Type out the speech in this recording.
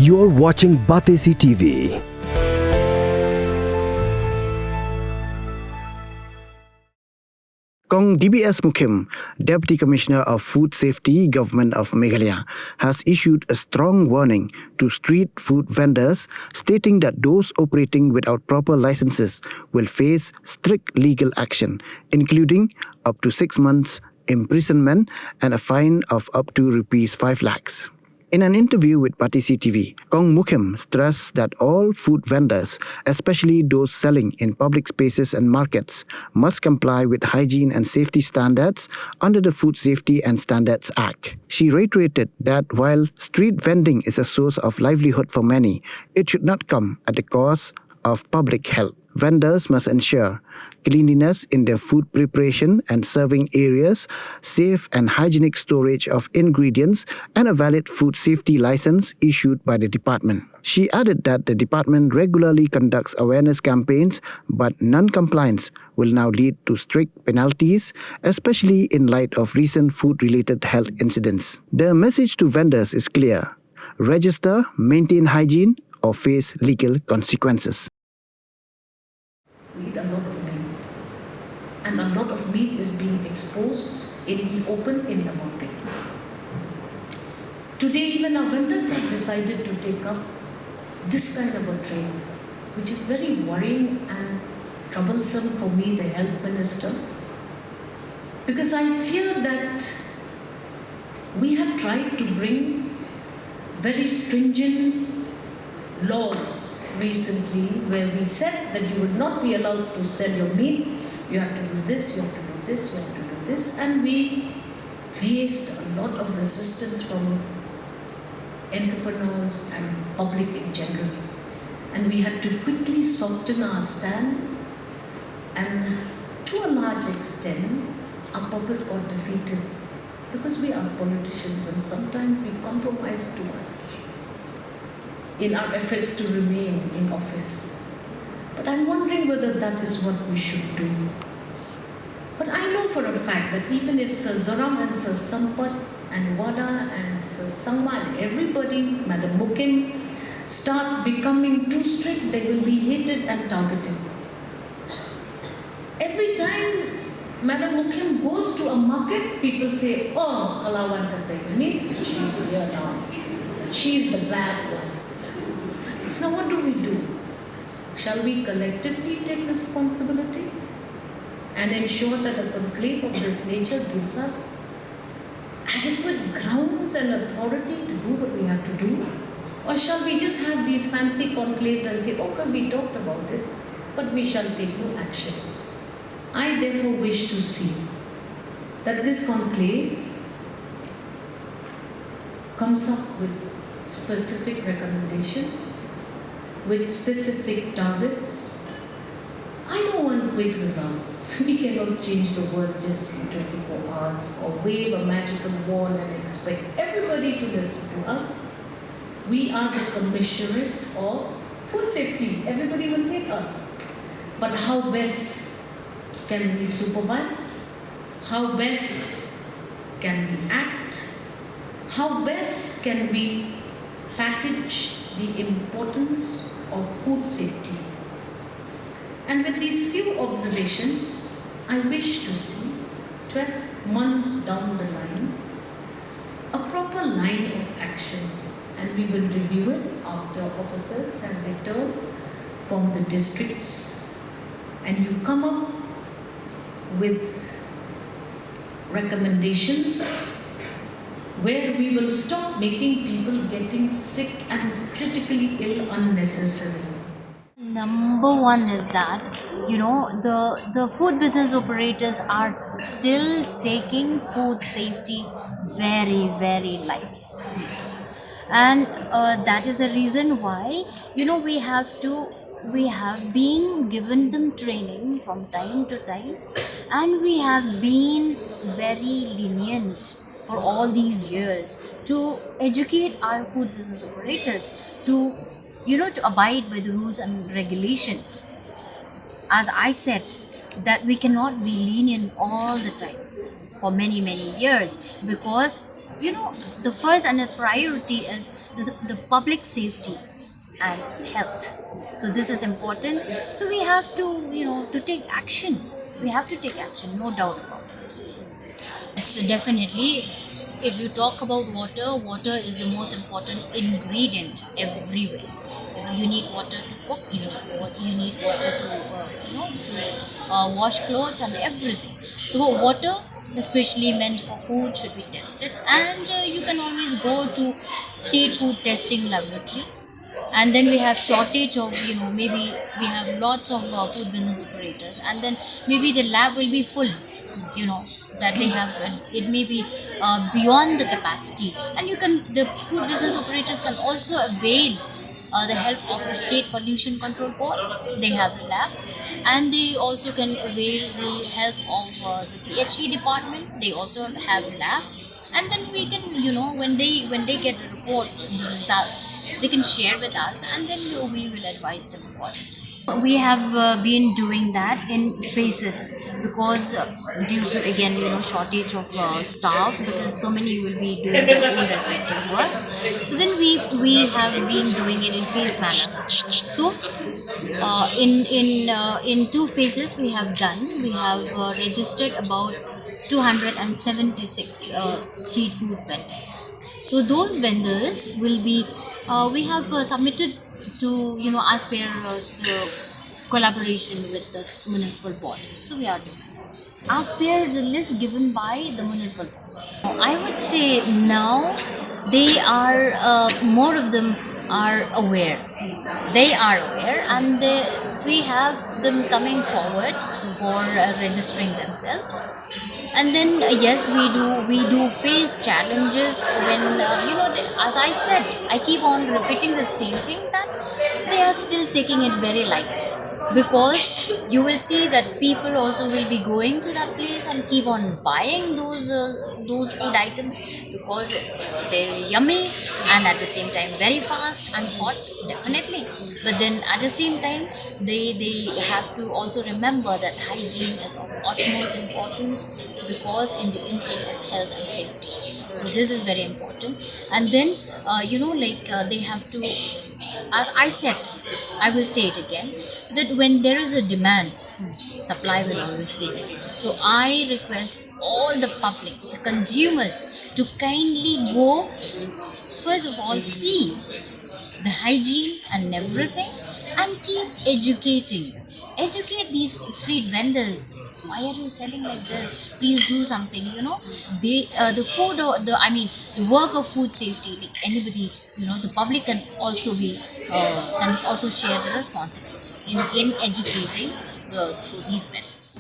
You're watching Batesi TV. Kong DBS Mukim, Deputy Commissioner of Food Safety, Government of Meghalaya, has issued a strong warning to street food vendors, stating that those operating without proper licenses will face strict legal action, including up to 6 months imprisonment and a fine of up to rupees 5 lakhs. In an interview with Batesi TV, Kong Mukim stressed that all food vendors, especially those selling in public spaces and markets, must comply with hygiene and safety standards under the Food Safety and Standards Act. She reiterated that while street vending is a source of livelihood for many, it should not come at the cost of public health. Vendors must ensure cleanliness in their food preparation and serving areas, safe and hygienic storage of ingredients, and a valid food safety license issued by the department. She added that the department regularly conducts awareness campaigns, but non-compliance will now lead to strict penalties, especially in light of recent food-related health incidents. The message to vendors is clear: register, maintain hygiene, or face legal consequences. We eat a lot of meat, and a lot of meat is being exposed in the open in the market. Today, even our vendors have decided to take up this kind of a trade, which is very worrying and troublesome for me, the health minister, because I fear that we have tried to bring very stringent laws recently where we said that you would not be allowed to sell your meat, you have to do this, you have to do this, you have to do this, and we faced a lot of resistance from entrepreneurs and public in general, and we had to quickly soften our stand, and to a large extent our purpose got defeated because we are politicians and sometimes we compromise too much in our efforts to remain in office. But I'm wondering whether that is what we should do. But I know for a fact that even if Sir Zoram and Sir Sampat and Wada and Sir Sangma and everybody, Madam Mukim, start becoming too strict, they will be hated and targeted. Every time Madam Mukim goes to a market, people say, oh, Kalawan Tatai, means she's here now. She's the bad one. Now what do we do? Shall we collectively take responsibility and ensure that a conclave of this nature gives us adequate grounds and authority to do what we have to do? Or shall we just have these fancy conclaves and say, okay, we talked about it, but we shall take no action? I therefore wish to see that this conclave comes up with specific recommendations, with specific targets. I don't want quick results. We cannot change the world just in 24 hours or wave a magical wand and expect everybody to listen to us. We are the commissionerate of food safety. Everybody will hate us. But how best can we supervise? How best can we act? How best can we package the importance of food safety? And with these few observations, I wish to see 12 months down the line a proper line of action, and we will review it after officers have returned from the districts, and you come up with recommendations where we will stop making people getting sick and critically ill unnecessarily. Number one is that the food business operators are still taking food safety very, very lightly, and that is a reason why we have been given them training from time to time, and we have been very lenient for all these years to educate our food business operators to abide by the rules and regulations. As I said, that we cannot be lenient all the time for many, many years, because you know, the first and the priority is the public safety and health. So this is important. So we have to, you know, to take action. We have to take action, no doubt about it. Yes, definitely. If you talk about water, water is the most important ingredient everywhere. You know, you need water to cook. You need water to wash clothes and everything. So water, especially meant for food, should be tested, and you can always go to state food testing laboratory. And then we have shortage of, you know, maybe we have lots of food business operators, and then maybe the lab will be full, you know, that they have, it may be beyond the capacity, and you can, the food business operators can also avail the help of the state pollution control board. They have a lab, and they also can avail the help of the PhD department. They also have lab, and then we can, you know, when they get the report, the result, they can share with us, and then we will advise them accordingly. We have been doing that in phases, because due to, again, you know, shortage of staff, because so many will be doing their own respective works. So then we have been doing it in phase manner. So in two phases we have done. We have registered about 276 street food vendors. So those vendors will be, we have submitted to, you know, as per the collaboration with the municipal board. So we are doing as per the list given by the municipal board. I would say now they are, more of them are aware. They are aware, and we have them coming forward for registering themselves. And then yes, we do face challenges when, you know, as I said, I keep on repeating the same thing, that they are still taking it very lightly, because you will see that people also will be going to that place and keep on buying those food items, because they're yummy, and at the same time very fast and hot, definitely. But then at the same time, they have to also remember that hygiene is of utmost importance, because in the interest of health and safety. So this is very important. And then you know, like, they have to, as I said, I will say it again, that when there is a demand, supply will always be there. So I request all the public, the consumers, to kindly go, first of all, see the hygiene and everything, and keep educating. Educate these street vendors. Why are you selling like this? Please do something. You know, they the food, or the, I mean, the work of food safety. Like anybody, you know, the public can also be, can also share the responsibility in educating these vendors.